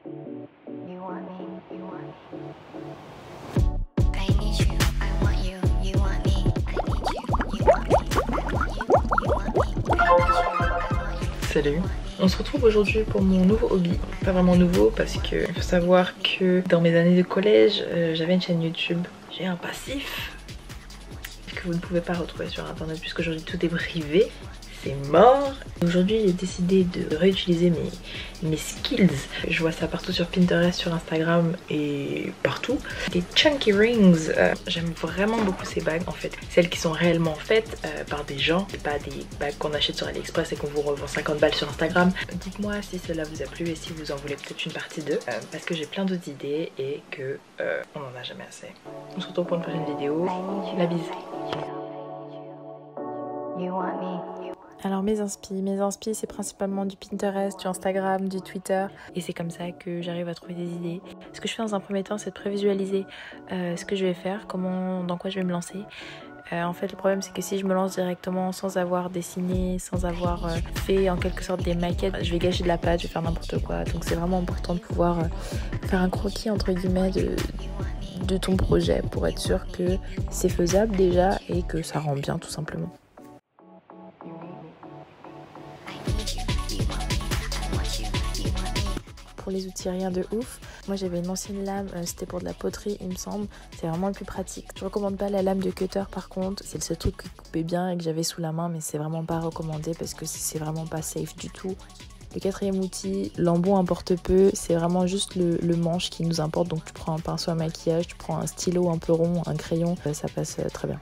You want me, you want me. I need you, I want you, you want me. I need you, you want me. I want you, you want me. I need you, I want you. Salut. On se retrouve aujourd'hui pour mon nouveau hobby. Pas vraiment nouveau parce que il faut savoir que dans mes années de collège, j'avais une chaîne YouTube. J'ai un passif que vous ne pouvez pas retrouver sur internet puisqu'aujourd'hui tout est privé. C'est mort. Aujourd'hui j'ai décidé de réutiliser mes skills. Je vois ça partout sur Pinterest, sur Instagram et partout. Des chunky rings. J'aime vraiment beaucoup ces bagues en fait. Celles qui sont réellement faites par des gens. Et pas des bagues qu'on achète sur AliExpress et qu'on vous revend 50 balles sur Instagram. Dites-moi si cela vous a plu et si vous en voulez peut-être une partie 2. Parce que j'ai plein d'autres idées et que on n'en a jamais assez. On se retrouve pour une prochaine vidéo. La bise. You want me. Alors mes inspi c'est principalement du Pinterest, du Instagram, du Twitter et c'est comme ça que j'arrive à trouver des idées. Ce que je fais dans un premier temps c'est de prévisualiser ce que je vais faire, dans quoi je vais me lancer. En fait le problème c'est que si je me lance directement sans avoir dessiné, sans avoir fait en quelque sorte des maquettes, je vais gâcher de la pâte, je vais faire n'importe quoi. Donc c'est vraiment important de pouvoir faire un croquis entre guillemets de ton projet pour être sûr que c'est faisable déjà et que ça rend bien tout simplement. Pour les outils rien de ouf, moi j'avais une ancienne lame, c'était pour de la poterie il me semble, c'est vraiment le plus pratique. Je recommande pas la lame de cutter par contre, c'est le seul truc qui coupait bien et que j'avais sous la main mais c'est vraiment pas recommandé parce que c'est vraiment pas safe du tout. Le quatrième outil, l'embout importe peu, c'est vraiment juste le manche qui nous importe, donc tu prends un pinceau à maquillage, tu prends un stylo un peu rond, un crayon, ça passe très bien.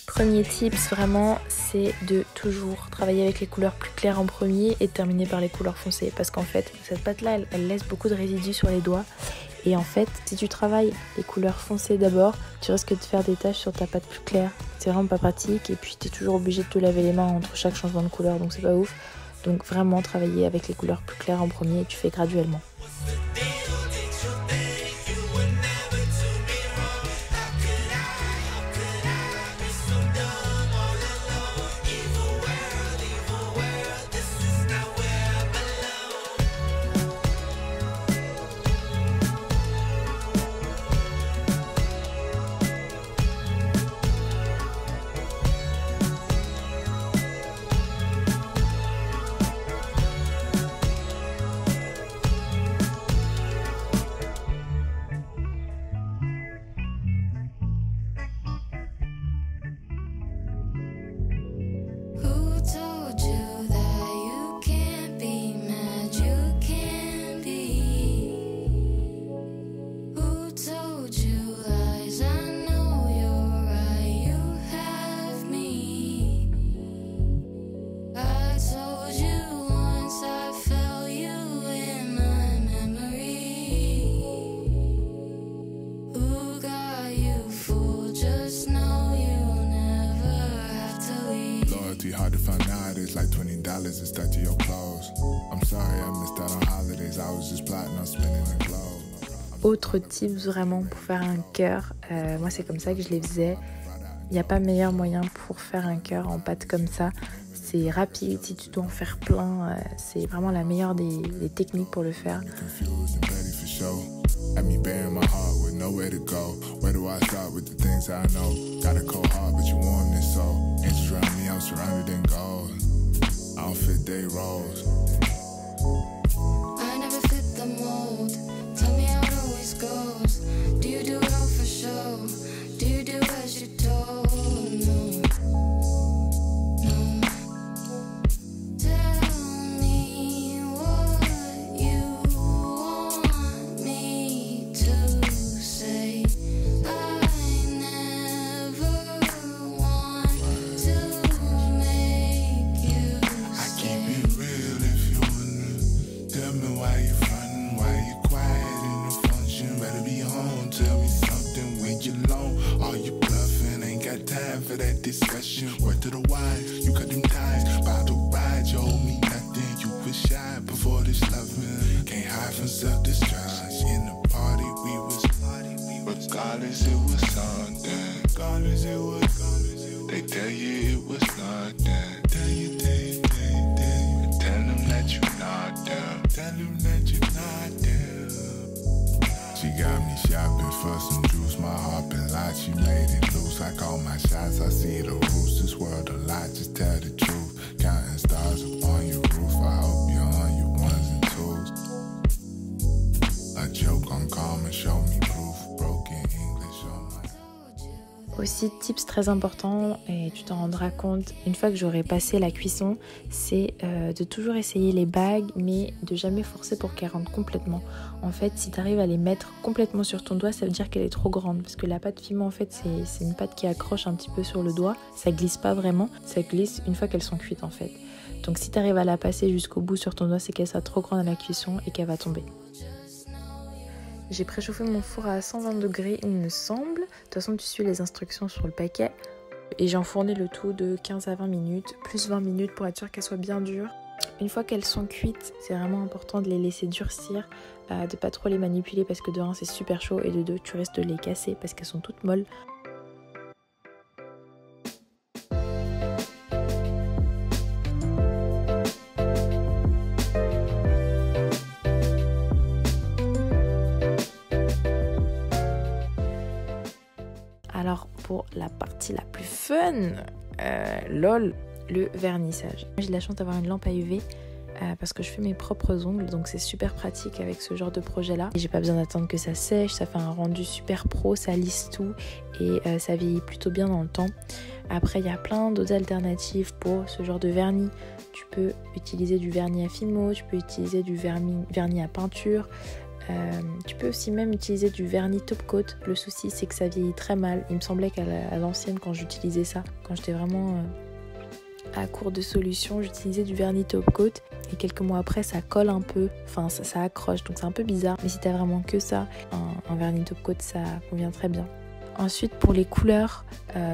Premier tips vraiment, c'est de toujours travailler avec les couleurs plus claires en premier et de terminer par les couleurs foncées parce qu'en fait cette pâte là elle laisse beaucoup de résidus sur les doigts et en fait si tu travailles les couleurs foncées d'abord tu risques de faire des taches sur ta pâte plus claire, c'est vraiment pas pratique et puis tu es toujours obligé de te laver les mains entre chaque changement de couleur donc c'est pas ouf. Donc vraiment travailler avec les couleurs plus claires en premier et tu fais graduellement. Autre tips vraiment pour faire un cœur, moi c'est comme ça que je les faisais. Il n'y a pas meilleur moyen pour faire un cœur en pâte comme ça. C'est rapide, si tu dois en faire plein, c'est vraiment la meilleure des techniques pour le faire. Aussi, tips très important, et tu t'en rendras compte une fois que j'aurai passé la cuisson, c'est de toujours essayer les bagues, mais de jamais forcer pour qu'elles rentrent complètement. En fait, si tu arrives à les mettre complètement sur ton doigt, ça veut dire qu'elle est trop grande, parce que la pâte Fimo, en fait, c'est une pâte qui accroche un petit peu sur le doigt. Ça glisse pas vraiment, ça glisse une fois qu'elles sont cuites en fait. Donc si tu arrives à la passer jusqu'au bout sur ton doigt, c'est qu'elle sera trop grande à la cuisson et qu'elle va tomber. J'ai préchauffé mon four à 120 degrés, il me semble. De toute façon, tu suis les instructions sur le paquet. Et j'ai enfourné le tout de 15 à 20 minutes, plus 20 minutes pour être sûr qu'elles soient bien dures. Une fois qu'elles sont cuites, c'est vraiment important de les laisser durcir, de pas trop les manipuler parce que de 1, c'est super chaud, et de 2, tu risques de les casser parce qu'elles sont toutes molles. Alors pour la partie la plus fun, lol, le vernissage. J'ai de la chance d'avoir une lampe à UV parce que je fais mes propres ongles, donc c'est super pratique avec ce genre de projet là. J'ai pas besoin d'attendre que ça sèche, ça fait un rendu super pro, ça lisse tout et ça vieillit plutôt bien dans le temps. Après il y a plein d'autres alternatives pour ce genre de vernis. Tu peux utiliser du vernis à Fimo, tu peux utiliser du vernis à peinture. Tu peux aussi même utiliser du vernis top coat. Le souci c'est que ça vieillit très mal. Il me semblait qu'à l'ancienne, quand j'utilisais ça, quand j'étais vraiment à court de solutions, j'utilisais du vernis top coat et quelques mois après ça colle un peu, enfin ça accroche, donc c'est un peu bizarre. Mais si t'as vraiment que ça, un vernis top coat, ça convient très bien. Ensuite pour les couleurs,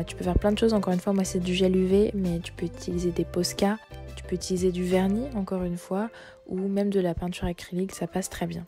tu peux faire plein de choses. Encore une fois, moi c'est du gel UV, mais tu peux utiliser des Posca, tu peux utiliser du vernis encore une fois, ou même de la peinture acrylique, ça passe très bien.